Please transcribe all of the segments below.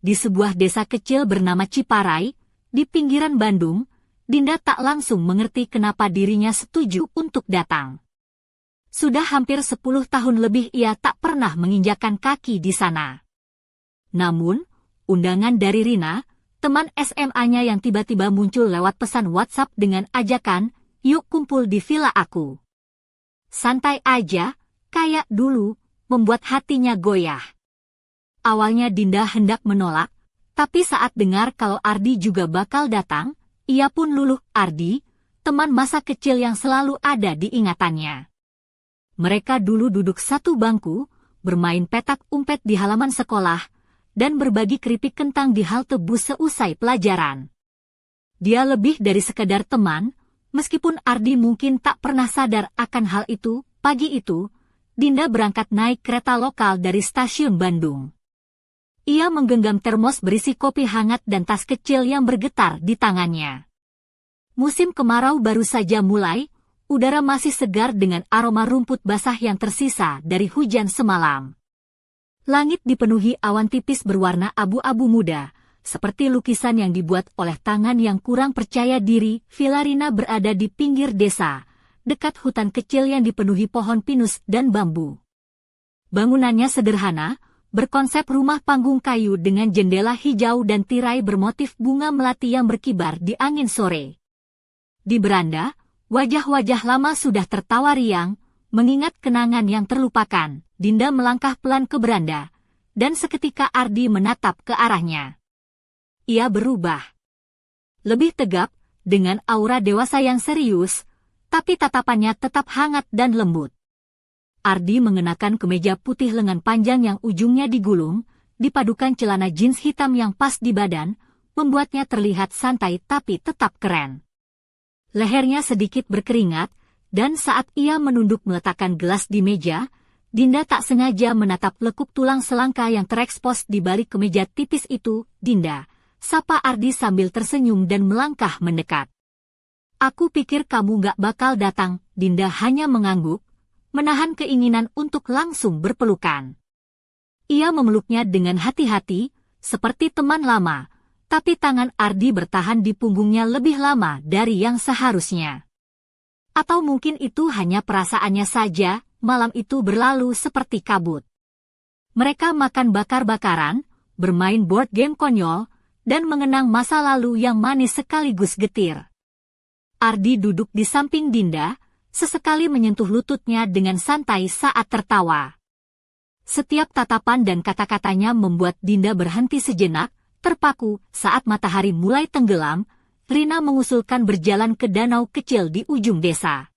Di sebuah desa kecil bernama Ciparai, di pinggiran Bandung, Dinda tak langsung mengerti kenapa dirinya setuju untuk datang. Sudah hampir 10 tahun lebih ia tak pernah menginjakkan kaki di sana. Namun, undangan dari Rina, teman SMA-nya yang tiba-tiba muncul lewat pesan WhatsApp dengan ajakan, "Yuk kumpul di villa aku." Santai aja, kayak dulu, membuat hatinya goyah. Awalnya Dinda hendak menolak, tapi saat dengar kalau Ardi juga bakal datang, ia pun luluh. Ardi, teman masa kecil yang selalu ada di ingatannya. Mereka dulu duduk satu bangku, bermain petak umpet di halaman sekolah, dan berbagi keripik kentang di halte bus seusai pelajaran. Dia lebih dari sekedar teman, meskipun Ardi mungkin tak pernah sadar akan hal itu. Pagi itu, Dinda berangkat naik kereta lokal dari stasiun Bandung. Ia menggenggam termos berisi kopi hangat dan tas kecil yang bergetar di tangannya. Musim kemarau baru saja mulai, udara masih segar dengan aroma rumput basah yang tersisa dari hujan semalam. Langit dipenuhi awan tipis berwarna abu-abu muda, seperti lukisan yang dibuat oleh tangan yang kurang percaya diri. Villa Rina berada di pinggir desa, dekat hutan kecil yang dipenuhi pohon pinus dan bambu. Bangunannya sederhana, berkonsep rumah panggung kayu dengan jendela hijau dan tirai bermotif bunga melati yang berkibar di angin sore. Di beranda, wajah-wajah lama sudah tertawa riang, mengingat kenangan yang terlupakan. Dinda melangkah pelan ke beranda, dan seketika Ardi menatap ke arahnya. Ia berubah. Lebih tegap, dengan aura dewasa yang serius, tapi tatapannya tetap hangat dan lembut. Ardi mengenakan kemeja putih lengan panjang yang ujungnya digulung, dipadukan celana jeans hitam yang pas di badan, membuatnya terlihat santai tapi tetap keren. Lehernya sedikit berkeringat, dan saat ia menunduk meletakkan gelas di meja, Dinda tak sengaja menatap lekuk tulang selangka yang terekspos di balik kemeja tipis itu. "Dinda," sapa Ardi sambil tersenyum dan melangkah mendekat. "Aku pikir kamu gak bakal datang." Dinda hanya mengangguk, menahan keinginan untuk langsung berpelukan. Ia memeluknya dengan hati-hati, seperti teman lama, tapi tangan Ardi bertahan di punggungnya lebih lama dari yang seharusnya. Atau mungkin itu hanya perasaannya saja. Malam itu berlalu seperti kabut. Mereka makan bakar-bakaran, bermain board game konyol, dan mengenang masa lalu yang manis sekaligus getir. Ardi duduk di samping Dinda, sesekali menyentuh lututnya dengan santai saat tertawa. Setiap tatapan dan kata-katanya membuat Dinda berhenti sejenak, terpaku. Saat matahari mulai tenggelam, Rina mengusulkan berjalan ke danau kecil di ujung desa.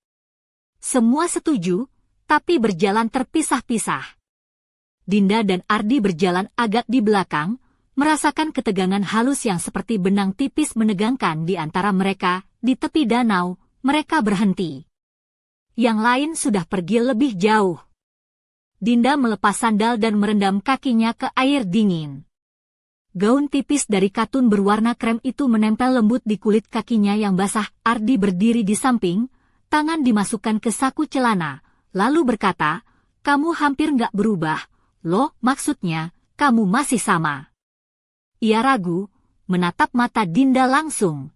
Semua setuju, tapi berjalan terpisah-pisah. Dinda dan Ardi berjalan agak di belakang, merasakan ketegangan halus yang seperti benang tipis menegangkan di antara mereka. Di tepi danau, mereka berhenti. Yang lain sudah pergi lebih jauh. Dinda melepas sandal dan merendam kakinya ke air dingin. Gaun tipis dari katun berwarna krem itu menempel lembut di kulit kakinya yang basah. Ardi berdiri di samping, tangan dimasukkan ke saku celana, lalu berkata, "Kamu hampir nggak berubah." "Loh, maksudnya, kamu masih sama?" Ia ragu, menatap mata Dinda langsung.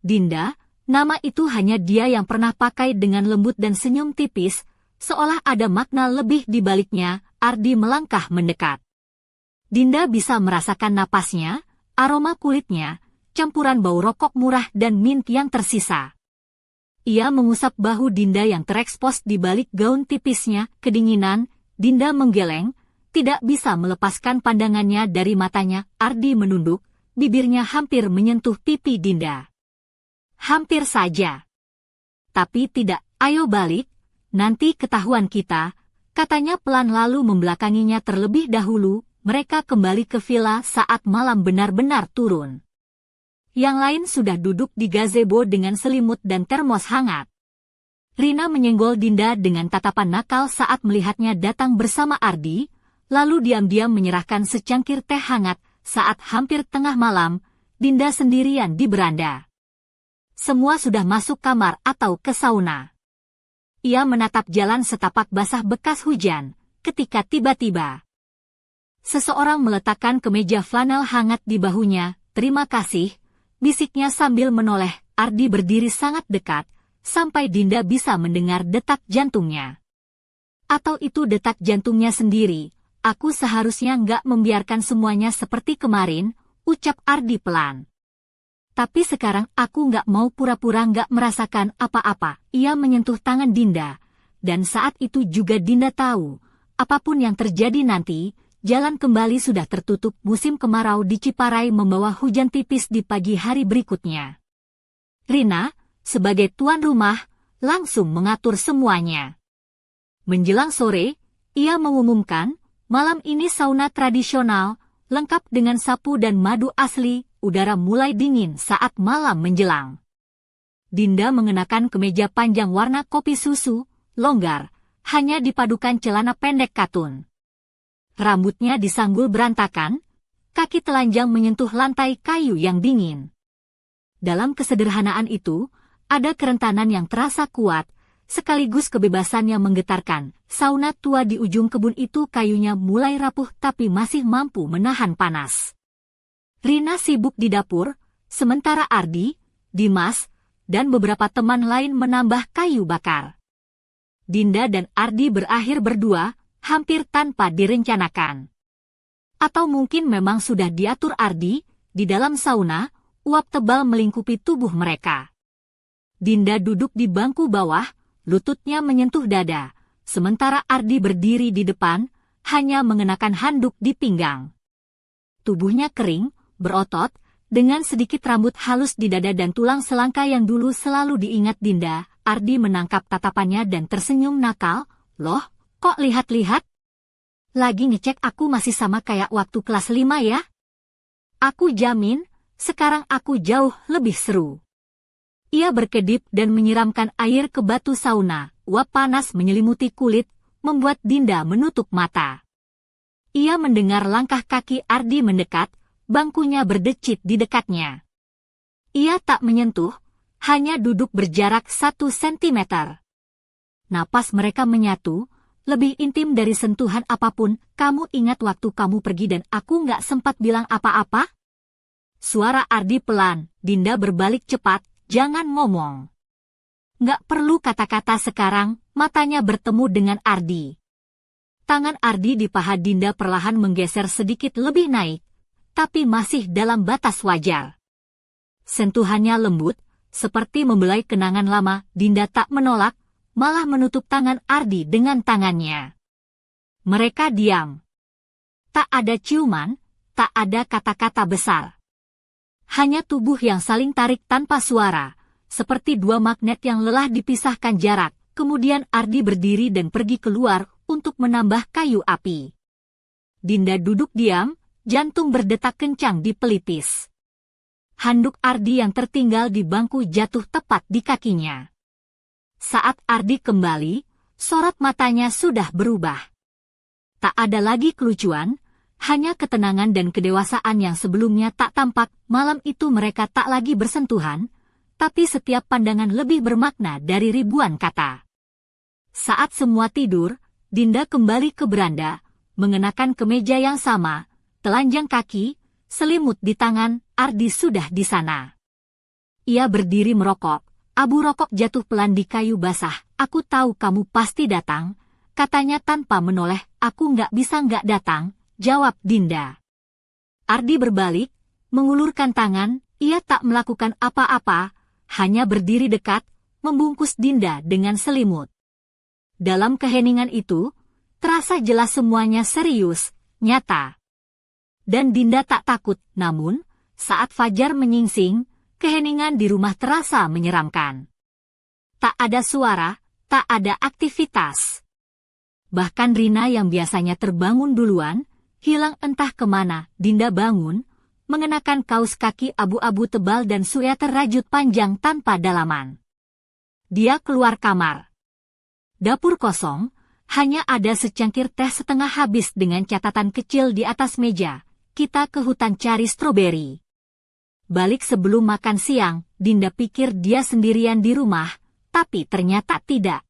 Dinda, nama itu hanya dia yang pernah pakai dengan lembut dan senyum tipis, seolah ada makna lebih di baliknya. Ardi melangkah mendekat. Dinda bisa merasakan napasnya, aroma kulitnya, campuran bau rokok murah dan mint yang tersisa. Ia mengusap bahu Dinda yang terekspos di balik gaun tipisnya. Kedinginan, Dinda menggeleng, tidak bisa melepaskan pandangannya dari matanya. Ardi menunduk, bibirnya hampir menyentuh pipi Dinda. "Hampir saja. Tapi tidak, ayo balik, nanti ketahuan kita," katanya pelan lalu membelakanginya terlebih dahulu. Mereka kembali ke villa saat malam benar-benar turun. Yang lain sudah duduk di gazebo dengan selimut dan termos hangat. Rina menyenggol Dinda dengan tatapan nakal saat melihatnya datang bersama Ardi, lalu diam-diam menyerahkan secangkir teh hangat. Saat hampir tengah malam, Dinda sendirian di beranda. Semua sudah masuk kamar atau ke sauna. Ia menatap jalan setapak basah bekas hujan, ketika tiba-tiba Seseorang meletakkan kemeja flanel hangat di bahunya. "Terima kasih," bisiknya sambil menoleh. Ardi berdiri sangat dekat, sampai Dinda bisa mendengar detak jantungnya. Atau itu detak jantungnya sendiri. "Aku seharusnya nggak membiarkan semuanya seperti kemarin," ucap Ardi pelan. "Tapi sekarang aku nggak mau pura-pura nggak merasakan apa-apa." Ia menyentuh tangan Dinda, dan saat itu juga Dinda tahu, apapun yang terjadi nanti, jalan kembali sudah tertutup. Musim kemarau di Ciparai membawa hujan tipis di pagi hari berikutnya. Rina, sebagai tuan rumah, langsung mengatur semuanya. Menjelang sore, ia mengumumkan, malam ini sauna tradisional, lengkap dengan sapu dan madu asli. Udara mulai dingin saat malam menjelang. Dinda mengenakan kemeja panjang warna kopi susu, longgar, hanya dipadukan celana pendek katun. Rambutnya disanggul berantakan, kaki telanjang menyentuh lantai kayu yang dingin. Dalam kesederhanaan itu, ada kerentanan yang terasa kuat, sekaligus kebebasan yang menggetarkan. Sauna tua di ujung kebun itu kayunya mulai rapuh tapi masih mampu menahan panas. Rina sibuk di dapur, sementara Ardi, Dimas, dan beberapa teman lain menambah kayu bakar. Dinda dan Ardi berakhir berdua, hampir tanpa direncanakan. Atau mungkin memang sudah diatur Ardi, di dalam sauna, uap tebal melingkupi tubuh mereka. Dinda duduk di bangku bawah, lututnya menyentuh dada, sementara Ardi berdiri di depan, hanya mengenakan handuk di pinggang. Tubuhnya kering, berotot, dengan sedikit rambut halus di dada dan tulang selangka yang dulu selalu diingat Dinda. Ardi menangkap tatapannya dan tersenyum nakal. "Loh, kok lihat-lihat? Lagi ngecek aku masih sama kayak waktu kelas 5 ya? Aku jamin, sekarang aku jauh lebih seru." Ia berkedip dan menyiramkan air ke batu sauna. Uap panas menyelimuti kulit, membuat Dinda menutup mata. Ia mendengar langkah kaki Ardi mendekat, bangkunya berdecit di dekatnya. Ia tak menyentuh, hanya duduk berjarak 1 sentimeter. Napas mereka menyatu, lebih intim dari sentuhan apapun. "Kamu ingat waktu kamu pergi dan aku nggak sempat bilang apa-apa?" Suara Ardi pelan. Dinda berbalik cepat, "Jangan ngomong." "Nggak perlu kata-kata sekarang." Matanya bertemu dengan Ardi. Tangan Ardi di paha Dinda perlahan menggeser sedikit lebih naik, tapi masih dalam batas wajar. Sentuhannya lembut, seperti membelai kenangan lama. Dinda tak menolak, malah menutup tangan Ardi dengan tangannya. Mereka diam. Tak ada ciuman, tak ada kata-kata besar. Hanya tubuh yang saling tarik tanpa suara, seperti dua magnet yang lelah dipisahkan jarak. Kemudian Ardi berdiri dan pergi keluar untuk menambah kayu api. Dinda duduk diam, jantung berdetak kencang di pelipis. Handuk Ardi yang tertinggal di bangku jatuh tepat di kakinya. Saat Ardi kembali, sorot matanya sudah berubah. Tak ada lagi kelucuan, hanya ketenangan dan kedewasaan yang sebelumnya tak tampak. Malam itu mereka tak lagi bersentuhan, tapi setiap pandangan lebih bermakna dari ribuan kata. Saat semua tidur, Dinda kembali ke beranda, mengenakan kemeja yang sama, telanjang kaki, selimut di tangan. Ardi sudah di sana. Ia berdiri merokok, abu rokok jatuh pelan di kayu basah. "Aku tahu kamu pasti datang," katanya tanpa menoleh. "Aku nggak bisa nggak datang," jawab Dinda. Ardi berbalik, mengulurkan tangan. Ia tak melakukan apa-apa, hanya berdiri dekat, membungkus Dinda dengan selimut. Dalam keheningan itu, terasa jelas semuanya serius, nyata. Dan Dinda tak takut, namun, saat fajar menyingsing, keheningan di rumah terasa menyeramkan. Tak ada suara, tak ada aktivitas. Bahkan Rina yang biasanya terbangun duluan, hilang entah kemana. Dinda bangun, mengenakan kaos kaki abu-abu tebal dan sweater rajut panjang tanpa dalaman. Dia keluar kamar. Dapur kosong, hanya ada secangkir teh setengah habis dengan catatan kecil di atas meja. "Kita ke hutan cari stroberi." Balik sebelum makan siang, Dinda pikir dia sendirian di rumah, tapi ternyata tidak.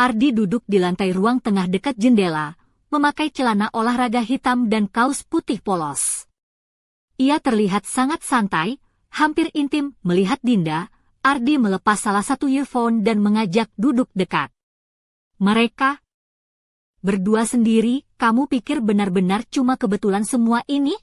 Ardi duduk di lantai ruang tengah dekat jendela, memakai celana olahraga hitam dan kaos putih polos. Ia terlihat sangat santai, hampir intim melihat Dinda. Ardi melepas salah satu earphone dan mengajak duduk dekat. Mereka berdua sendiri, kamu pikir benar-benar cuma kebetulan semua ini?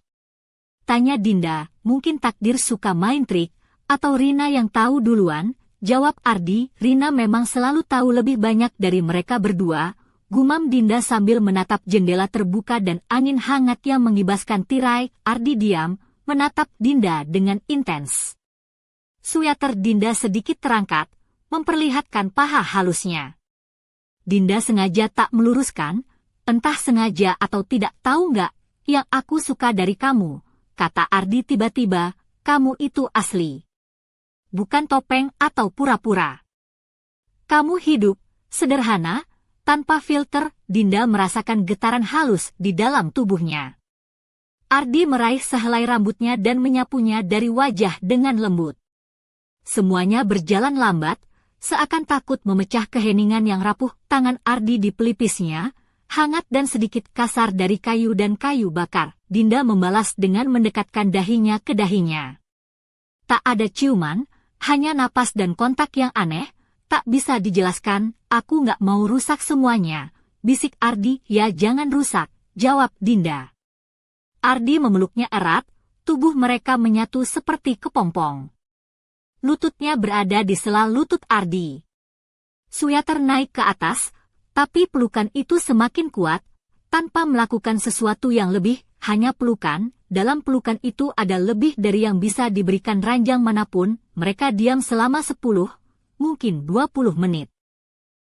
Tanya Dinda, mungkin takdir suka main trik, atau Rina yang tahu duluan, jawab Ardi, Rina memang selalu tahu lebih banyak dari mereka berdua, gumam Dinda sambil menatap jendela terbuka dan angin hangat yang mengibaskan tirai. Ardi diam, menatap Dinda dengan intens. Sweater Dinda sedikit terangkat, memperlihatkan paha halusnya. Dinda sengaja tak meluruskan, entah sengaja atau tidak, tahu nggak, yang aku suka dari kamu, kata Ardi tiba-tiba, kamu itu asli. Bukan topeng atau pura-pura. Kamu hidup, sederhana, tanpa filter. Dinda merasakan getaran halus di dalam tubuhnya. Ardi meraih sehelai rambutnya dan menyapunya dari wajah dengan lembut. Semuanya berjalan lambat, seakan takut memecah keheningan yang rapuh. Tangan Ardi di pelipisnya, hangat dan sedikit kasar dari kayu dan kayu bakar. Dinda membalas dengan mendekatkan dahinya ke dahinya. Tak ada ciuman, hanya napas dan kontak yang aneh, tak bisa dijelaskan. Aku nggak mau rusak semuanya, bisik Ardi. Ya jangan rusak, jawab Dinda. Ardi memeluknya erat, tubuh mereka menyatu seperti kepompong. Lututnya berada di sela lutut Ardi. Sweater naik ke atas, tapi pelukan itu semakin kuat, tanpa melakukan sesuatu yang lebih, hanya pelukan. Dalam pelukan itu ada lebih dari yang bisa diberikan ranjang manapun. Mereka diam selama 10, mungkin 20 menit.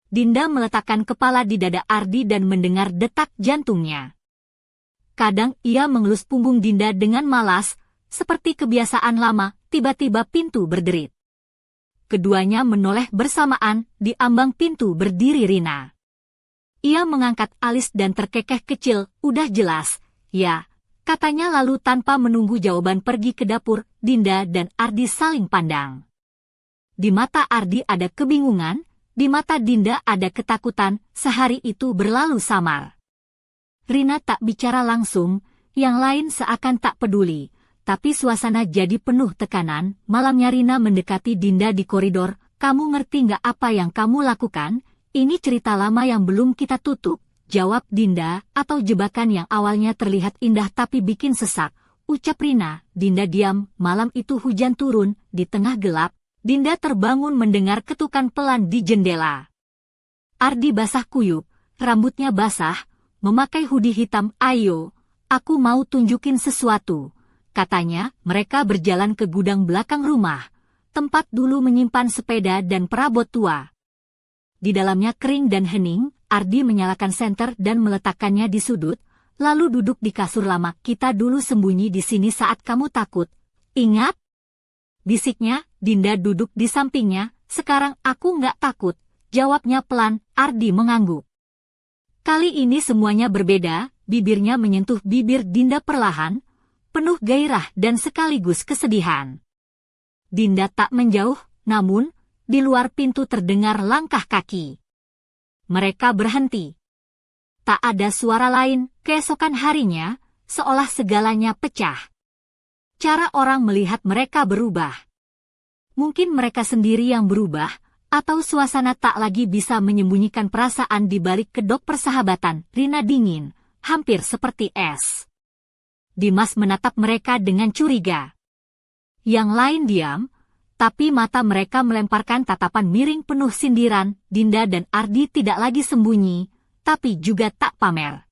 Dinda meletakkan kepala di dada Ardi dan mendengar detak jantungnya. Kadang ia mengelus punggung Dinda dengan malas, seperti kebiasaan lama. Tiba-tiba pintu berderit. Keduanya menoleh bersamaan. Di ambang pintu berdiri Rina. Ia mengangkat alis dan terkekeh kecil. Udah jelas, ya, katanya lalu tanpa menunggu jawaban pergi ke dapur. Dinda dan Ardi saling pandang. Di mata Ardi ada kebingungan, di mata Dinda ada ketakutan. Sehari itu berlalu samar. Rina tak bicara langsung, yang lain seakan tak peduli. Tapi suasana jadi penuh tekanan. Malamnya Rina mendekati Dinda di koridor. Kamu ngerti nggak apa yang kamu lakukan? Ini cerita lama yang belum kita tutup, jawab Dinda, atau jebakan yang awalnya terlihat indah tapi bikin sesak, ucap Rina. Dinda diam. Malam itu hujan turun. Di tengah gelap, Dinda terbangun mendengar ketukan pelan di jendela. Ardi basah kuyup, rambutnya basah, memakai hoodie hitam. Ayo, aku mau tunjukin sesuatu, katanya. Mereka berjalan ke gudang belakang rumah, tempat dulu menyimpan sepeda dan perabot tua. Di dalamnya kering dan hening. Ardi menyalakan senter dan meletakkannya di sudut, lalu duduk di kasur lama. Kita dulu sembunyi di sini saat kamu takut, ingat? Bisiknya. Dinda duduk di sampingnya. Sekarang aku nggak takut, jawabnya pelan. Ardi mengangguk. Kali ini semuanya berbeda. Bibirnya menyentuh bibir Dinda perlahan, penuh gairah dan sekaligus kesedihan. Dinda tak menjauh, namun di luar pintu terdengar langkah kaki. Mereka berhenti. Tak ada suara lain. Keesokan harinya, seolah segalanya pecah. Cara orang melihat mereka berubah. Mungkin mereka sendiri yang berubah, atau suasana tak lagi bisa menyembunyikan perasaan di balik kedok persahabatan. Rina dingin, hampir seperti es. Dimas menatap mereka dengan curiga. Yang lain diam, tapi mata mereka melemparkan tatapan miring penuh sindiran. Dinda dan Ardi tidak lagi sembunyi, tapi juga tak pamer.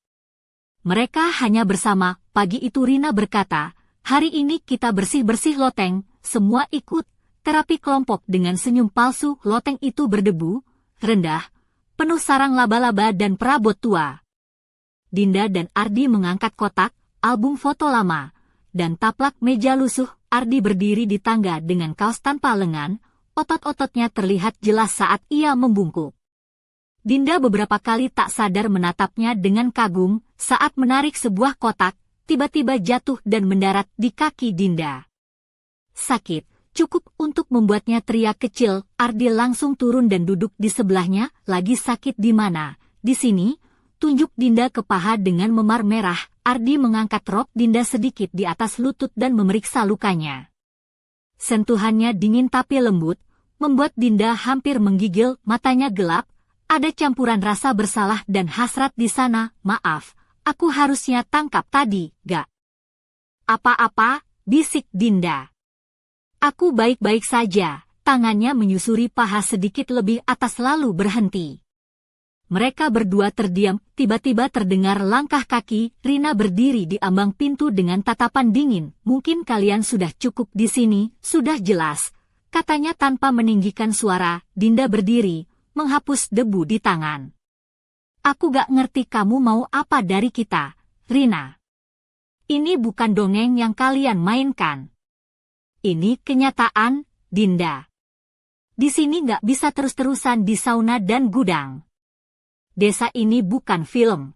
Mereka hanya bersama. Pagi itu Rina berkata, hari ini kita bersih-bersih loteng. Semua ikut. Terapi kelompok dengan senyum palsu. Loteng itu berdebu, rendah, penuh sarang laba-laba dan perabot tua. Dinda dan Ardi mengangkat kotak, album foto lama, dan taplak meja lusuh. Ardi berdiri di tangga dengan kaos tanpa lengan, otot-ototnya terlihat jelas saat ia membungkuk. Dinda beberapa kali tak sadar menatapnya dengan kagum. Saat menarik sebuah kotak, tiba-tiba jatuh dan mendarat di kaki Dinda. Sakit, cukup untuk membuatnya teriak kecil. Ardi langsung turun dan duduk di sebelahnya. Lagi sakit di mana? Di sini, tunjuk Dinda ke paha dengan memar merah. Ardi mengangkat rok Dinda sedikit di atas lutut dan memeriksa lukanya. Sentuhannya dingin tapi lembut, membuat Dinda hampir menggigil, matanya gelap, ada campuran rasa bersalah dan hasrat di sana. Maaf, aku harusnya tangkap tadi, gak? Apa-apa, bisik Dinda. Aku baik-baik saja, tangannya menyusuri paha sedikit lebih atas lalu berhenti. Mereka berdua terdiam, tiba-tiba terdengar langkah kaki. Rina berdiri di ambang pintu dengan tatapan dingin. Mungkin kalian sudah cukup di sini, sudah jelas, katanya tanpa meninggikan suara. Dinda berdiri, menghapus debu di tangan. Aku gak ngerti kamu mau apa dari kita, Rina. Ini bukan dongeng yang kalian mainkan. Ini kenyataan, Dinda. Di sini gak bisa terus-terusan di sauna dan gudang. Desa ini bukan film.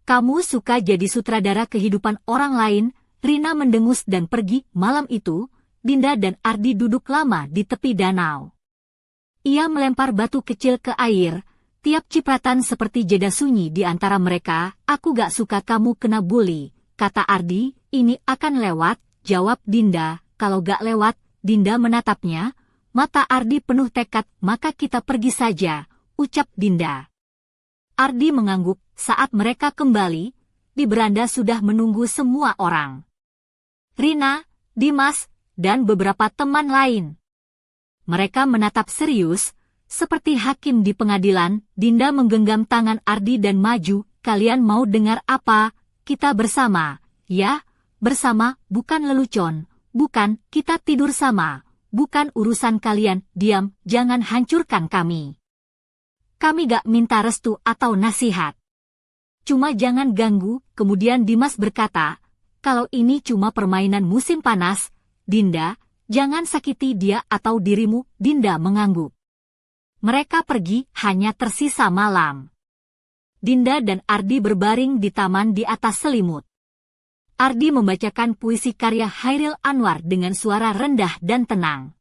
Kamu suka jadi sutradara kehidupan orang lain. Rina mendengus dan pergi. Malam itu, Dinda dan Ardi duduk lama di tepi danau. Ia melempar batu kecil ke air. Tiap cipratan seperti jeda sunyi di antara mereka. Aku gak suka kamu kena bully, kata Ardi. Ini akan lewat, jawab Dinda. Kalau gak lewat, Dinda menatapnya. Mata Ardi penuh tekad. Maka kita pergi saja, ucap Dinda. Ardi mengangguk. Saat mereka kembali, di beranda sudah menunggu semua orang. Rina, Dimas, dan beberapa teman lain. Mereka menatap serius, seperti hakim di pengadilan. Dinda menggenggam tangan Ardi dan maju. Kalian mau dengar apa? Kita bersama, ya? Bersama, bukan lelucon. Bukan, kita tidur sama. Bukan urusan kalian. Diam, jangan hancurkan kami. Kami gak minta restu atau nasihat. Cuma jangan ganggu. Kemudian Dimas berkata, kalau ini cuma permainan musim panas, Dinda, jangan sakiti dia atau dirimu. Dinda mengangguk. Mereka pergi, hanya tersisa malam. Dinda dan Ardi berbaring di taman di atas selimut. Ardi membacakan puisi karya Hairil Anwar dengan suara rendah dan tenang.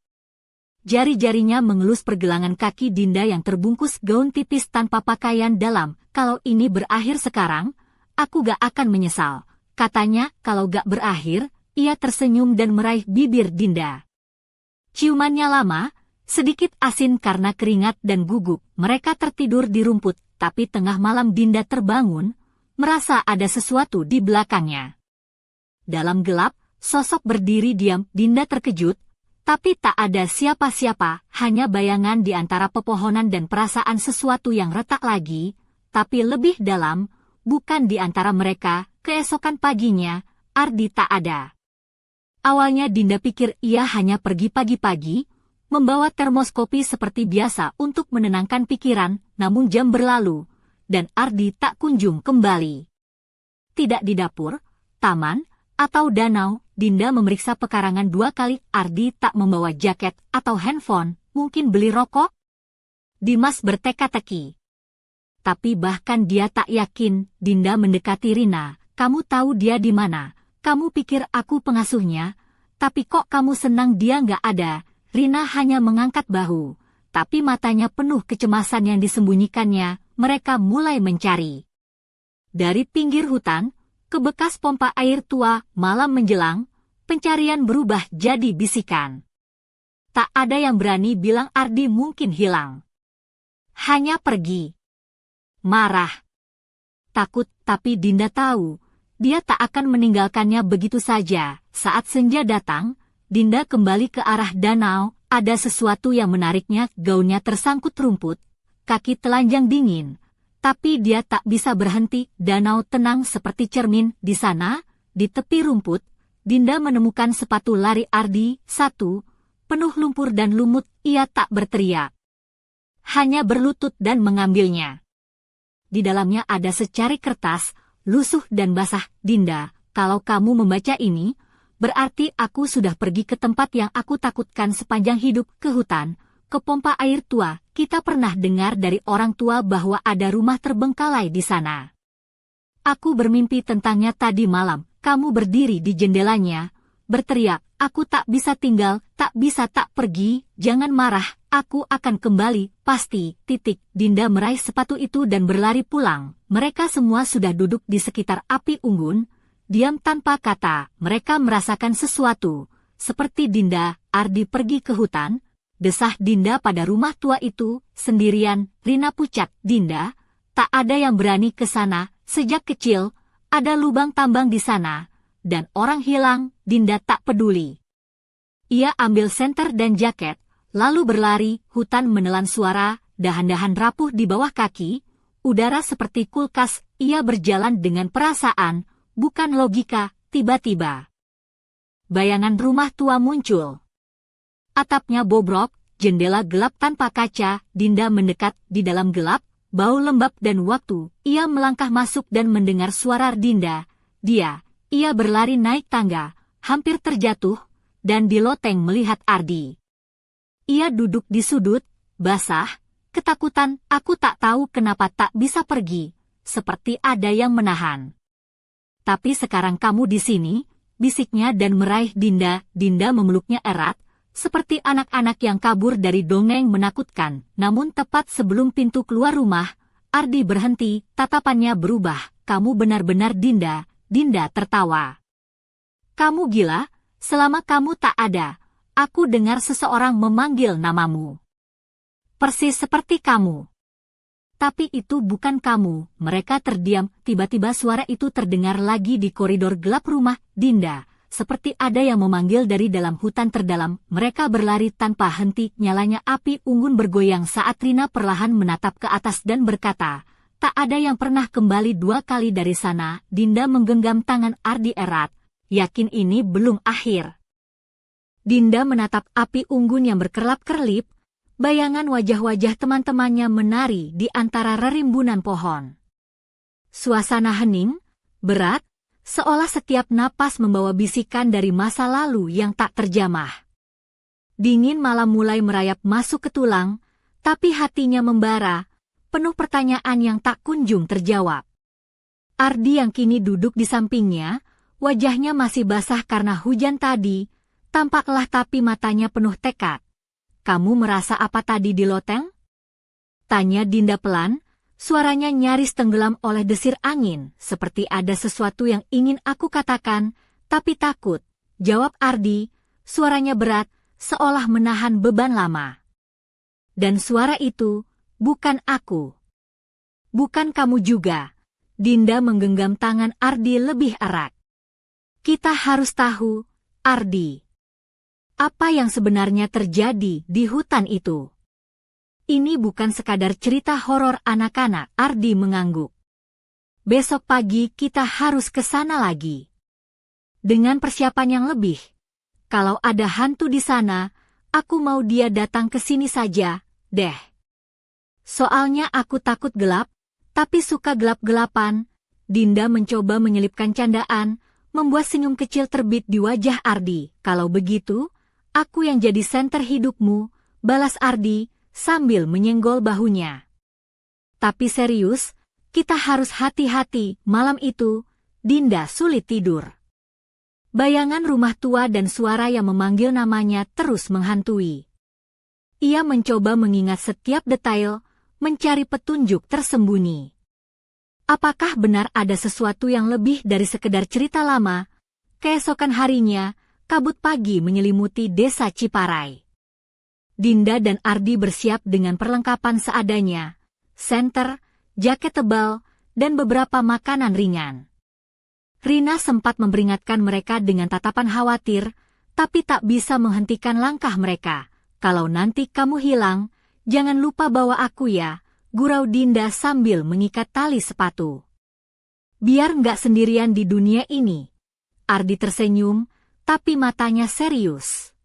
Jari-jarinya mengelus pergelangan kaki Dinda yang terbungkus gaun tipis tanpa pakaian dalam. Kalau ini berakhir sekarang, aku gak akan menyesal, katanya. Kalau gak berakhir, ia tersenyum dan meraih bibir Dinda. Ciumannya lama, sedikit asin karena keringat dan gugup. Mereka tertidur di rumput, tapi tengah malam Dinda terbangun, merasa ada sesuatu di belakangnya. Dalam gelap, sosok berdiri diam. Dinda terkejut, tapi tak ada siapa-siapa, hanya bayangan di antara pepohonan dan perasaan sesuatu yang retak lagi, tapi lebih dalam, bukan di antara mereka. Keesokan paginya, Ardi tak ada. Awalnya Dinda pikir ia hanya pergi pagi-pagi, membawa termos kopi seperti biasa untuk menenangkan pikiran, namun jam berlalu, dan Ardi tak kunjung kembali. Tidak di dapur, taman, atau danau. Dinda memeriksa pekarangan 2 kali. Ardi tak membawa jaket atau handphone, mungkin beli rokok? Dimas berteka-teki. Tapi bahkan dia tak yakin. Dinda mendekati Rina. Kamu tahu dia di mana? Kamu pikir aku pengasuhnya? Tapi kok kamu senang dia nggak ada? Rina hanya mengangkat bahu, tapi matanya penuh kecemasan yang disembunyikannya. Mereka mulai mencari. Dari pinggir hutan, ke bekas pompa air tua. Malam menjelang, pencarian berubah jadi bisikan. Tak ada yang berani bilang Ardi mungkin hilang. Hanya pergi. Marah. Takut, tapi Dinda tahu, dia tak akan meninggalkannya begitu saja. Saat senja datang, Dinda kembali ke arah danau. Ada sesuatu yang menariknya. Gaunnya tersangkut rumput, kaki telanjang dingin. Tapi dia tak bisa berhenti. Danau tenang seperti cermin. Di sana, di tepi rumput, Dinda menemukan sepatu lari Ardi. 1, penuh lumpur dan lumut. Ia tak berteriak, hanya berlutut dan mengambilnya. Di dalamnya ada secari kertas, lusuh dan basah. Dinda, kalau kamu membaca ini, berarti aku sudah pergi ke tempat yang aku takutkan sepanjang hidup, ke hutan, ke pompa air tua. Kita pernah dengar dari orang tua bahwa ada rumah terbengkalai di sana. Aku bermimpi tentangnya tadi malam. Kamu berdiri di jendelanya, berteriak, "Aku tak bisa tinggal, tak bisa tak pergi, jangan marah, aku akan kembali, pasti, titik." Dinda meraih sepatu itu dan berlari pulang. Mereka semua sudah duduk di sekitar api unggun, diam tanpa kata. Mereka merasakan sesuatu. Seperti Dinda, Ardi pergi ke hutan, desah Dinda pada rumah tua itu, sendirian. Rina pucat, "Dinda, tak ada yang berani ke sana, sejak kecil, ada lubang tambang di sana, dan orang hilang." Dinda tak peduli. Ia ambil senter dan jaket, lalu berlari. Hutan menelan suara, dahan-dahan rapuh di bawah kaki, udara seperti kulkas. Ia berjalan dengan perasaan, bukan logika. Tiba-tiba, bayangan rumah tua muncul. Atapnya bobrok, jendela gelap tanpa kaca. Dinda mendekat di dalam gelap, bau lembab dan waktu. Ia melangkah masuk dan mendengar suara Dinda. Ia berlari naik tangga, hampir terjatuh, dan di loteng melihat Ardi. Ia duduk di sudut, basah, ketakutan. "Aku tak tahu kenapa tak bisa pergi, seperti ada yang menahan. Tapi sekarang kamu di sini," bisiknya dan meraih Dinda. Dinda memeluknya erat, seperti anak-anak yang kabur dari dongeng menakutkan. Namun tepat sebelum pintu keluar rumah, Ardi berhenti, tatapannya berubah. "Kamu benar-benar Dinda." Dinda tertawa. "Kamu gila? Selama kamu tak ada, aku dengar seseorang memanggil namamu. Persis seperti kamu. Tapi itu bukan kamu." Mereka terdiam, tiba-tiba suara itu terdengar lagi di koridor gelap rumah Dinda, seperti ada yang memanggil dari dalam hutan terdalam. Mereka berlari tanpa henti, nyalanya api unggun bergoyang saat Rina perlahan menatap ke atas dan berkata, "Tak ada yang pernah kembali 2 kali dari sana." Dinda menggenggam tangan Ardi erat, yakin ini belum akhir. Dinda menatap api unggun yang berkerlap-kerlip, bayangan wajah-wajah teman-temannya menari di antara rerimbunan pohon. Suasana hening, berat, seolah setiap napas membawa bisikan dari masa lalu yang tak terjamah. Dingin malam mulai merayap masuk ke tulang, tapi hatinya membara, penuh pertanyaan yang tak kunjung terjawab. Ardi yang kini duduk di sampingnya, wajahnya masih basah karena hujan tadi, tampaklah tapi matanya penuh tekad. "Kamu merasa apa tadi di loteng?" tanya Dinda pelan, suaranya nyaris tenggelam oleh desir angin, "Seperti ada sesuatu yang ingin aku katakan, tapi takut," jawab Ardi, suaranya berat, seolah menahan beban lama. "Dan suara itu, bukan aku. Bukan kamu juga." Dinda menggenggam tangan Ardi lebih erat. "Kita harus tahu, Ardi. Apa yang sebenarnya terjadi di hutan itu? Ini bukan sekadar cerita horor anak-anak." Ardi mengangguk. "Besok pagi kita harus ke sana lagi. Dengan persiapan yang lebih. Kalau ada hantu di sana, aku mau dia datang ke sini saja, deh. Soalnya aku takut gelap, tapi suka gelap-gelapan." Dinda mencoba menyelipkan candaan, membuat senyum kecil terbit di wajah Ardi. "Kalau begitu, aku yang jadi senter hidupmu," balas Ardi, sambil menyenggol bahunya. "Tapi serius, kita harus hati-hati." Malam itu, Dinda sulit tidur. Bayangan rumah tua dan suara yang memanggil namanya terus menghantui. Ia mencoba mengingat setiap detail, mencari petunjuk tersembunyi. Apakah benar ada sesuatu yang lebih dari sekedar cerita lama? Keesokan harinya, kabut pagi menyelimuti desa Ciparai. Dinda dan Ardi bersiap dengan perlengkapan seadanya, senter, jaket tebal, dan beberapa makanan ringan. Rina sempat memperingatkan mereka dengan tatapan khawatir, tapi tak bisa menghentikan langkah mereka. "Kalau nanti kamu hilang, jangan lupa bawa aku ya," gurau Dinda sambil mengikat tali sepatu. "Biar nggak sendirian di dunia ini." Ardi tersenyum, tapi matanya serius.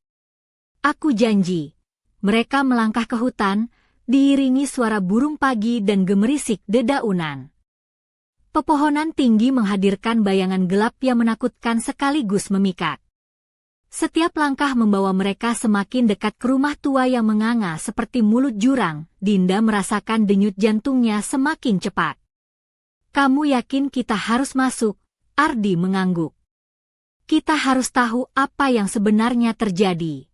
"Aku janji." Mereka melangkah ke hutan, diiringi suara burung pagi dan gemerisik dedaunan. Pepohonan tinggi menghadirkan bayangan gelap yang menakutkan sekaligus memikat. Setiap langkah membawa mereka semakin dekat ke rumah tua yang menganga seperti mulut jurang. Dinda merasakan denyut jantungnya semakin cepat. "Kamu yakin kita harus masuk?" Ardi mengangguk. Kita harus tahu apa yang sebenarnya terjadi.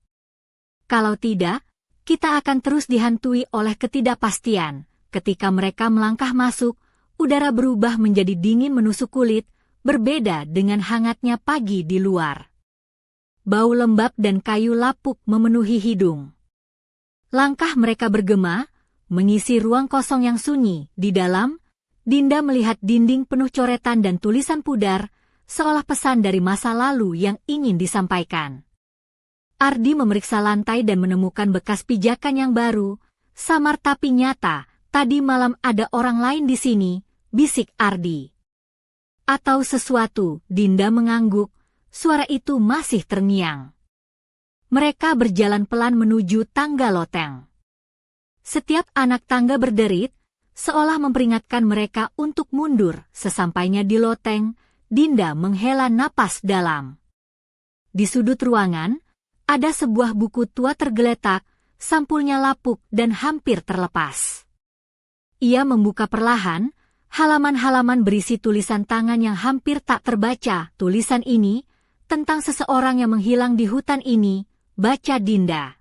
Kalau tidak, kita akan terus dihantui oleh ketidakpastian. Ketika mereka melangkah masuk, udara berubah menjadi dingin menusuk kulit, berbeda dengan hangatnya pagi di luar. Bau lembab dan kayu lapuk memenuhi hidung. Langkah mereka bergema, mengisi ruang kosong yang sunyi. Di dalam, Dinda melihat dinding penuh coretan dan tulisan pudar, seolah pesan dari masa lalu yang ingin disampaikan. Ardi memeriksa lantai dan menemukan bekas pijakan yang baru, samar tapi nyata. Tadi malam ada orang lain di sini, bisik Ardi. Atau sesuatu, Dinda mengangguk, suara itu masih terngiang. Mereka berjalan pelan menuju tangga loteng. Setiap anak tangga berderit, seolah memperingatkan mereka untuk mundur. Sesampainya di loteng, Dinda menghela napas dalam. Di sudut ruangan, ada sebuah buku tua tergeletak, sampulnya lapuk dan hampir terlepas. Ia membuka perlahan, halaman-halaman berisi tulisan tangan yang hampir tak terbaca. Tulisan ini, tentang seseorang yang menghilang di hutan ini, baca Dinda.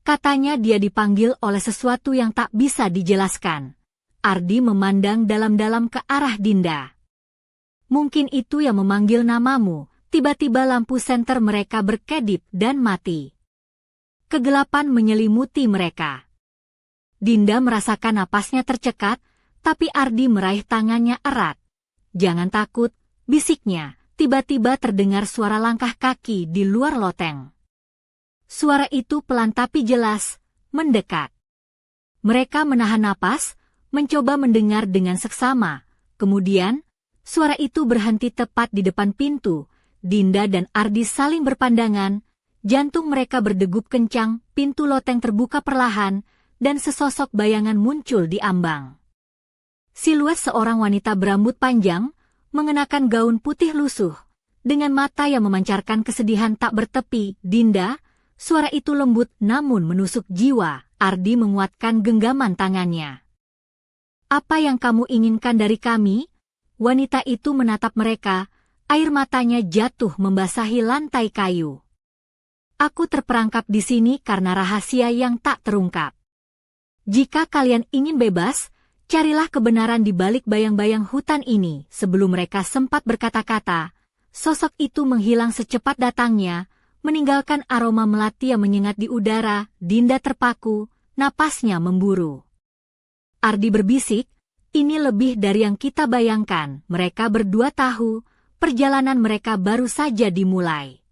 Katanya dia dipanggil oleh sesuatu yang tak bisa dijelaskan. Ardi memandang dalam-dalam ke arah Dinda. Mungkin itu yang memanggil namamu. Tiba-tiba lampu senter mereka berkedip dan mati. Kegelapan menyelimuti mereka. Dinda merasakan napasnya tercekat, tapi Ardi meraih tangannya erat. Jangan takut, bisiknya. Tiba-tiba terdengar suara langkah kaki di luar loteng. Suara itu pelan tapi jelas, mendekat. Mereka menahan napas, mencoba mendengar dengan seksama. Kemudian, suara itu berhenti tepat di depan pintu. Dinda dan Ardi saling berpandangan, jantung mereka berdegup kencang, pintu loteng terbuka perlahan, dan sesosok bayangan muncul di ambang. Siluet seorang wanita berambut panjang, mengenakan gaun putih lusuh, dengan mata yang memancarkan kesedihan tak bertepi. Dinda, suara itu lembut namun menusuk jiwa. Ardi menguatkan genggaman tangannya. Apa yang kamu inginkan dari kami? Wanita itu menatap mereka, air matanya jatuh membasahi lantai kayu. Aku terperangkap di sini karena rahasia yang tak terungkap. Jika kalian ingin bebas, carilah kebenaran di balik bayang-bayang hutan ini. Sebelum mereka sempat berkata-kata, sosok itu menghilang secepat datangnya, meninggalkan aroma melati yang menyengat di udara. Dinda terpaku, napasnya memburu. Ardi berbisik, ini lebih dari yang kita bayangkan. Mereka berdua tahu, perjalanan mereka baru saja dimulai.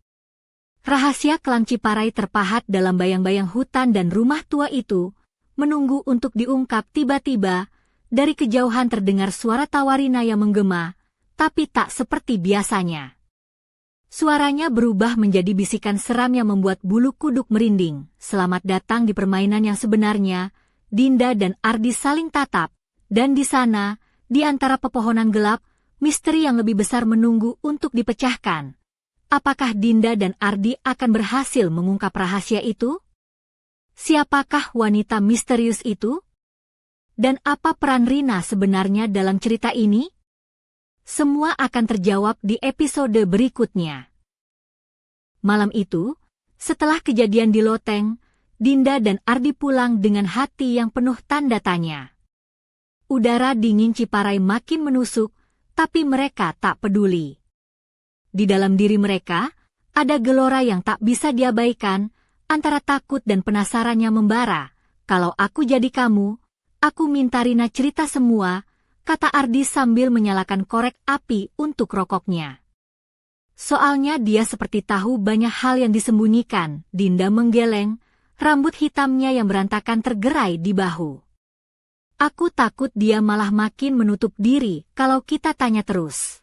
Rahasia Klan Ciparai terpahat dalam bayang-bayang hutan dan rumah tua itu, menunggu untuk diungkap. Tiba-tiba, dari kejauhan terdengar suara Tawarina yang menggema, tapi tak seperti biasanya. Suaranya berubah menjadi bisikan seram yang membuat bulu kuduk merinding. Selamat datang di permainan yang sebenarnya. Dinda dan Ardi saling tatap, dan di sana, di antara pepohonan gelap, misteri yang lebih besar menunggu untuk dipecahkan. Apakah Dinda dan Ardi akan berhasil mengungkap rahasia itu? Siapakah wanita misterius itu? Dan apa peran Rina sebenarnya dalam cerita ini? Semua akan terjawab di episode berikutnya. Malam itu, setelah kejadian di loteng, Dinda dan Ardi pulang dengan hati yang penuh tanda tanya. Udara dingin Ciparai makin menusuk, tapi mereka tak peduli. Di dalam diri mereka, ada gelora yang tak bisa diabaikan, antara takut dan penasaran yang membara. Kalau aku jadi kamu, aku minta Rina cerita semua, kata Ardi sambil menyalakan korek api untuk rokoknya. Soalnya dia seperti tahu banyak hal yang disembunyikan. Dinda menggeleng, rambut hitamnya yang berantakan tergerai di bahu. Aku takut dia malah makin menutup diri kalau kita tanya terus.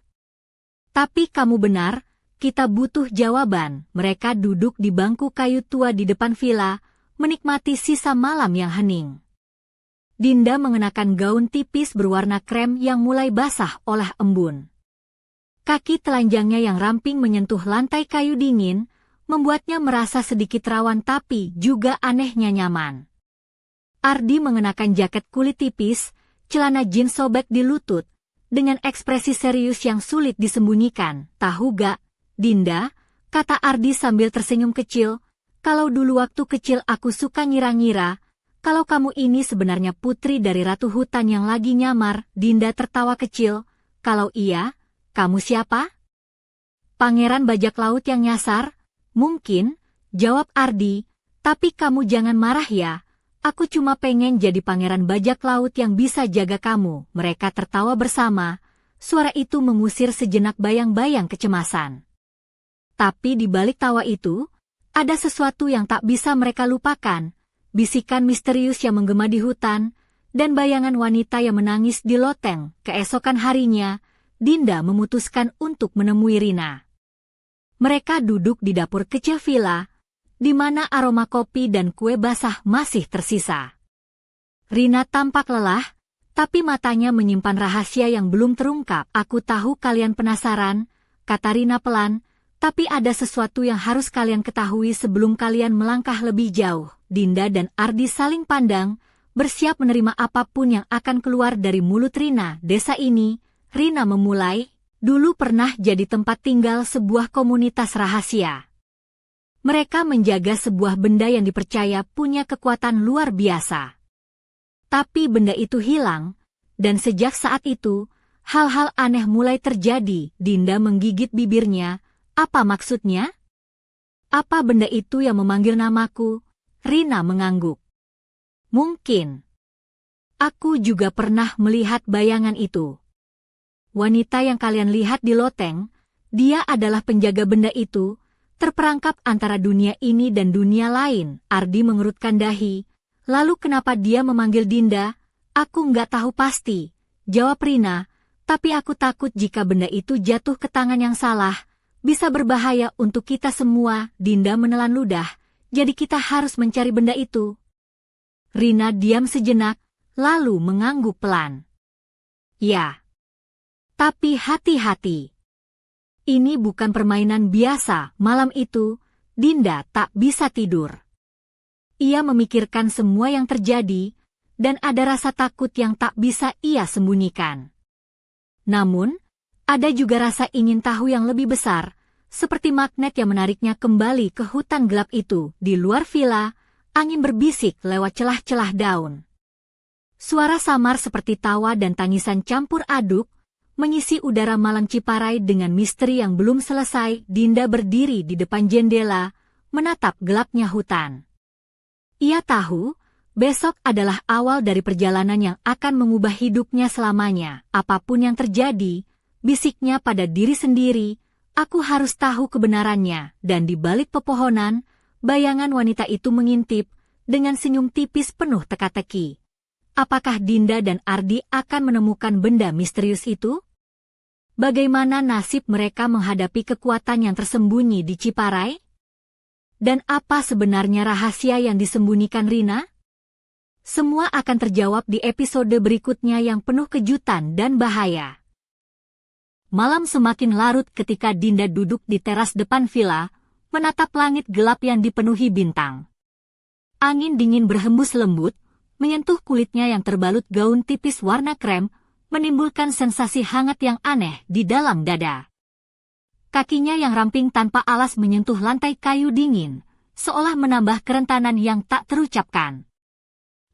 Tapi kamu benar, kita butuh jawaban. Mereka duduk di bangku kayu tua di depan villa, menikmati sisa malam yang hening. Dinda mengenakan gaun tipis berwarna krem yang mulai basah oleh embun. Kaki telanjangnya yang ramping menyentuh lantai kayu dingin, membuatnya merasa sedikit rawan tapi juga anehnya nyaman. Ardi mengenakan jaket kulit tipis, celana jeans sobek di lutut, dengan ekspresi serius yang sulit disembunyikan. Tahu gak, Dinda, kata Ardi sambil tersenyum kecil, kalau dulu waktu kecil aku suka ngira-ngira, kalau kamu ini sebenarnya putri dari ratu hutan yang lagi nyamar. Dinda tertawa kecil, kalau iya, kamu siapa? Pangeran bajak laut yang nyasar? Mungkin, jawab Ardi, tapi kamu jangan marah ya. Aku cuma pengen jadi pangeran bajak laut yang bisa jaga kamu. Mereka tertawa bersama. Suara itu mengusir sejenak bayang-bayang kecemasan. Tapi di balik tawa itu, ada sesuatu yang tak bisa mereka lupakan. Bisikan misterius yang menggema di hutan, dan bayangan wanita yang menangis di loteng. Keesokan harinya, Dinda memutuskan untuk menemui Rina. Mereka duduk di dapur kecil villa, di mana aroma kopi dan kue basah masih tersisa. Rina tampak lelah, tapi matanya menyimpan rahasia yang belum terungkap. Aku tahu kalian penasaran, kata Rina pelan, tapi ada sesuatu yang harus kalian ketahui sebelum kalian melangkah lebih jauh. Dinda dan Ardi saling pandang, bersiap menerima apapun yang akan keluar dari mulut Rina. Desa ini, Rina memulai, dulu pernah jadi tempat tinggal sebuah komunitas rahasia. Mereka menjaga sebuah benda yang dipercaya punya kekuatan luar biasa. Tapi benda itu hilang, dan sejak saat itu, hal-hal aneh mulai terjadi. Dinda menggigit bibirnya. Apa maksudnya? Apa benda itu yang memanggil namaku? Rina mengangguk. Mungkin. Aku juga pernah melihat bayangan itu. Wanita yang kalian lihat di loteng, dia adalah penjaga benda itu, terperangkap antara dunia ini dan dunia lain. Ardi mengerutkan dahi. Lalu kenapa dia memanggil Dinda? Aku nggak tahu pasti, jawab Rina, tapi aku takut jika benda itu jatuh ke tangan yang salah, bisa berbahaya untuk kita semua. Dinda menelan ludah, jadi kita harus mencari benda itu. Rina diam sejenak, lalu mengangguk pelan. Ya. Tapi hati-hati. Ini bukan permainan biasa. Malam itu, Dinda tak bisa tidur. Ia memikirkan semua yang terjadi, dan ada rasa takut yang tak bisa ia sembunyikan. Namun, ada juga rasa ingin tahu yang lebih besar, seperti magnet yang menariknya kembali ke hutan gelap itu. Di luar villa, angin berbisik lewat celah-celah daun. Suara samar seperti tawa dan tangisan campur aduk, mengisi udara malam Ciparai dengan misteri yang belum selesai. Dinda berdiri di depan jendela, menatap gelapnya hutan. Ia tahu, besok adalah awal dari perjalanan yang akan mengubah hidupnya selamanya. Apapun yang terjadi, bisiknya pada diri sendiri, aku harus tahu kebenarannya. Dan di balik pepohonan, bayangan wanita itu mengintip, dengan senyum tipis penuh teka-teki. Apakah Dinda dan Ardi akan menemukan benda misterius itu? Bagaimana nasib mereka menghadapi kekuatan yang tersembunyi di Ciparai? Dan apa sebenarnya rahasia yang disembunyikan Rina? Semua akan terjawab di episode berikutnya yang penuh kejutan dan bahaya. Malam semakin larut ketika Dinda duduk di teras depan villa, menatap langit gelap yang dipenuhi bintang. Angin dingin berhembus lembut, menyentuh kulitnya yang terbalut gaun tipis warna krem, menimbulkan sensasi hangat yang aneh di dalam dada. Kakinya yang ramping tanpa alas menyentuh lantai kayu dingin, seolah menambah kerentanan yang tak terucapkan.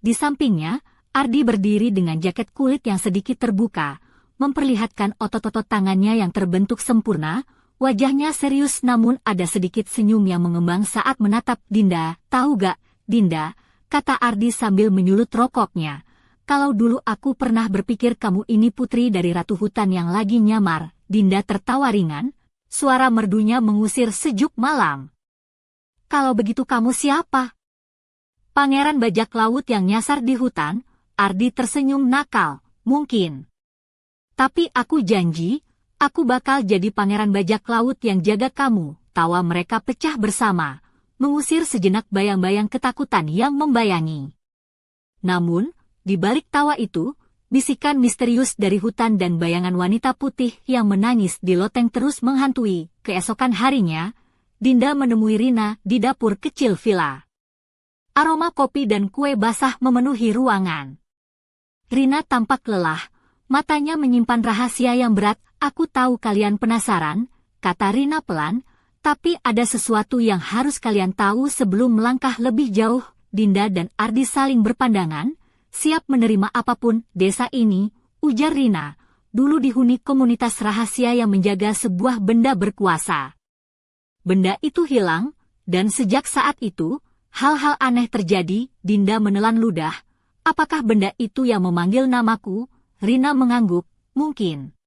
Di sampingnya, Ardi berdiri dengan jaket kulit yang sedikit terbuka, memperlihatkan otot-otot tangannya yang terbentuk sempurna. Wajahnya serius namun ada sedikit senyum yang mengembang saat menatap Dinda. Tahu gak, Dinda, kata Ardi sambil menyulut rokoknya. Kalau dulu aku pernah berpikir kamu ini putri dari ratu hutan yang lagi nyamar. Dinda tertawa ringan, suara merdunya mengusir sejuk malam. Kalau begitu kamu siapa? Pangeran bajak laut yang nyasar di hutan. Ardi tersenyum nakal, mungkin. Tapi aku janji, aku bakal jadi pangeran bajak laut yang jaga kamu. Tawa mereka pecah bersama, mengusir sejenak bayang-bayang ketakutan yang membayangi. Namun, di balik tawa itu, bisikan misterius dari hutan dan bayangan wanita putih yang menangis di loteng terus menghantui. Keesokan harinya, Dinda menemui Rina di dapur kecil villa. Aroma kopi dan kue basah memenuhi ruangan. Rina tampak lelah, matanya menyimpan rahasia yang berat. Aku tahu kalian penasaran, kata Rina pelan, tapi ada sesuatu yang harus kalian tahu sebelum melangkah lebih jauh. Dinda dan Ardi saling berpandangan, siap menerima apapun. Desa ini, ujar Rina, dulu dihuni komunitas rahasia yang menjaga sebuah benda berkuasa. Benda itu hilang, dan sejak saat itu, hal-hal aneh terjadi. Dinda menelan ludah. Apakah benda itu yang memanggil namaku? Rina mengangguk, mungkin.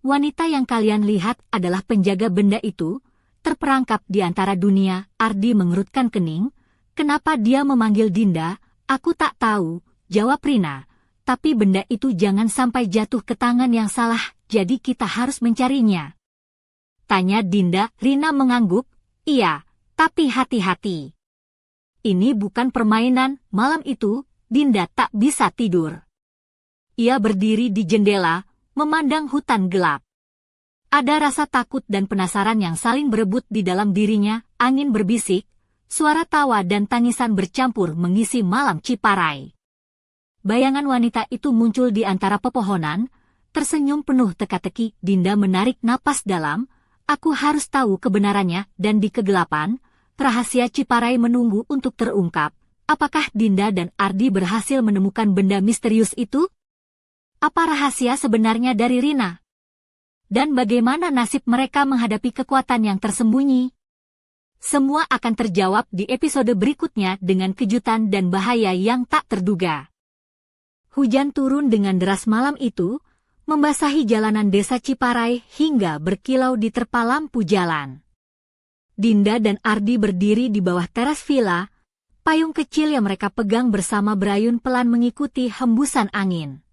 Wanita yang kalian lihat adalah penjaga benda itu, terperangkap di antara dunia. Ardi mengerutkan kening. Kenapa dia memanggil Dinda? Aku tak tahu, jawab Rina. Tapi benda itu jangan sampai jatuh ke tangan yang salah, jadi kita harus mencarinya. Tanya Dinda. Rina mengangguk, iya, tapi hati-hati. Ini bukan permainan. Malam itu, Dinda tak bisa tidur. Ia berdiri di jendela, memandang hutan gelap. Ada rasa takut dan penasaran yang saling berebut di dalam dirinya. Angin berbisik, suara tawa dan tangisan bercampur mengisi malam Ciparai. Bayangan wanita itu muncul di antara pepohonan, tersenyum penuh teka-teki. Dinda menarik napas dalam. Aku harus tahu kebenarannya, dan di kegelapan, rahasia Ciparai menunggu untuk terungkap. Apakah Dinda dan Ardi berhasil menemukan benda misterius itu? Apa rahasia sebenarnya dari Rina? Dan bagaimana nasib mereka menghadapi kekuatan yang tersembunyi? Semua akan terjawab di episode berikutnya dengan kejutan dan bahaya yang tak terduga. Hujan turun dengan deras malam itu, membasahi jalanan desa Ciparai hingga berkilau di terpa lampu jalan. Dinda dan Ardi berdiri di bawah teras villa, payung kecil yang mereka pegang bersama berayun pelan mengikuti hembusan angin.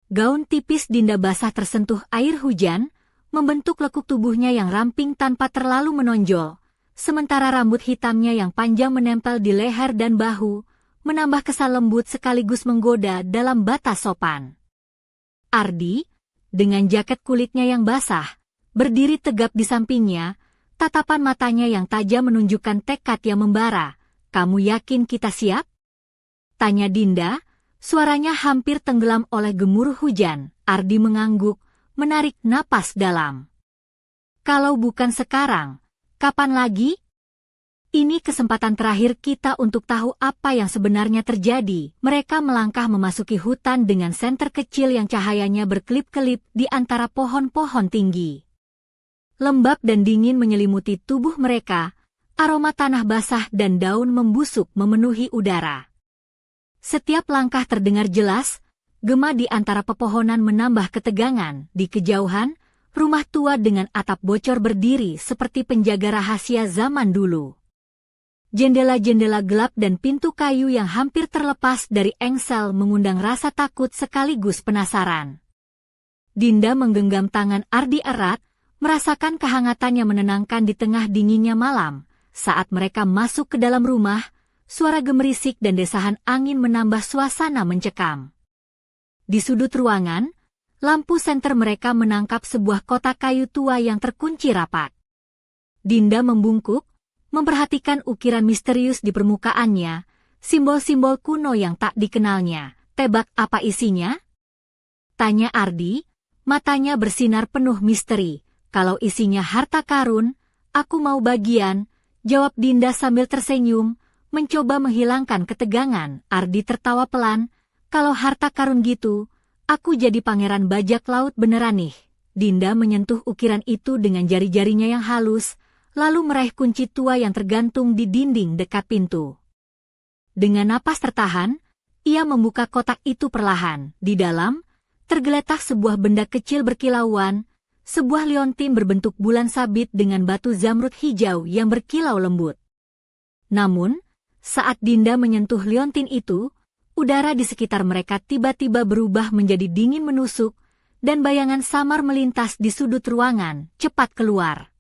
Gaun tipis Dinda basah tersentuh air hujan, membentuk lekuk tubuhnya yang ramping tanpa terlalu menonjol, sementara rambut hitamnya yang panjang menempel di leher dan bahu, menambah kesan lembut sekaligus menggoda dalam batas sopan. Ardi, dengan jaket kulitnya yang basah, berdiri tegap di sampingnya, tatapan matanya yang tajam menunjukkan tekad yang membara. Kamu yakin kita siap? Tanya Dinda. Suaranya hampir tenggelam oleh gemuruh hujan. Ardi mengangguk, menarik napas dalam. Kalau bukan sekarang, kapan lagi? Ini kesempatan terakhir kita untuk tahu apa yang sebenarnya terjadi. Mereka melangkah memasuki hutan dengan senter kecil yang cahayanya berkelip-kelip di antara pohon-pohon tinggi. Lembab dan dingin menyelimuti tubuh mereka, aroma tanah basah dan daun membusuk memenuhi udara. Setiap langkah terdengar jelas, gema di antara pepohonan menambah ketegangan. Di kejauhan, rumah tua dengan atap bocor berdiri seperti penjaga rahasia zaman dulu. Jendela-jendela gelap dan pintu kayu yang hampir terlepas dari engsel mengundang rasa takut sekaligus penasaran. Dinda menggenggam tangan Ardi erat, merasakan kehangatan yang menenangkan di tengah dinginnya malam. Saat mereka masuk ke dalam rumah, suara gemerisik dan desahan angin menambah suasana mencekam. Di sudut ruangan, lampu senter mereka menangkap sebuah kotak kayu tua yang terkunci rapat. Dinda membungkuk, memperhatikan ukiran misterius di permukaannya, simbol-simbol kuno yang tak dikenalnya. Tebak apa isinya? Tanya Ardi, matanya bersinar penuh misteri. Kalau isinya harta karun, aku mau bagian, jawab Dinda sambil tersenyum, mencoba menghilangkan ketegangan. Ardi tertawa pelan, kalau harta karun gitu, aku jadi pangeran bajak laut beneran nih. Dinda menyentuh ukiran itu dengan jari-jarinya yang halus, lalu meraih kunci tua yang tergantung di dinding dekat pintu. Dengan napas tertahan, ia membuka kotak itu perlahan. Di dalam, tergeletak sebuah benda kecil berkilauan, sebuah liontin berbentuk bulan sabit dengan batu zamrud hijau yang berkilau lembut. Namun, saat Dinda menyentuh liontin itu, udara di sekitar mereka tiba-tiba berubah menjadi dingin menusuk, dan bayangan samar melintas di sudut ruangan. Cepat keluar!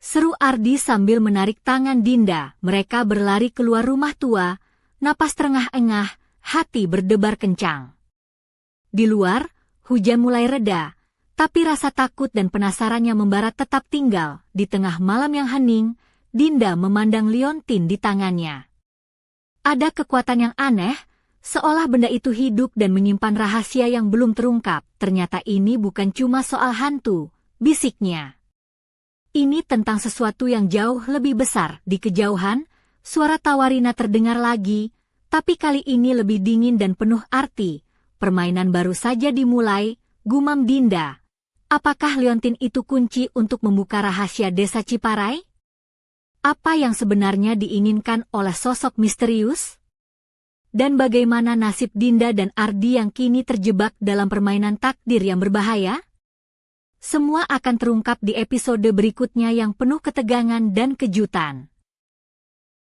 Seru Ardi sambil menarik tangan Dinda. Mereka berlari keluar rumah tua, napas terengah-engah, hati berdebar kencang. Di luar, hujan mulai reda, tapi rasa takut dan penasarannya membara tetap tinggal. Di tengah malam yang hening, Dinda memandang liontin di tangannya. Ada kekuatan yang aneh, seolah benda itu hidup dan menyimpan rahasia yang belum terungkap. Ternyata ini bukan cuma soal hantu, bisiknya. Ini tentang sesuatu yang jauh lebih besar. Di kejauhan, suara tawa Rina terdengar lagi, tapi kali ini lebih dingin dan penuh arti. Permainan baru saja dimulai, gumam Dinda. Apakah liontin itu kunci untuk membuka rahasia desa Ciparai? Apa yang sebenarnya diinginkan oleh sosok misterius? Dan bagaimana nasib Dinda dan Ardi yang kini terjebak dalam permainan takdir yang berbahaya? Semua akan terungkap di episode berikutnya yang penuh ketegangan dan kejutan.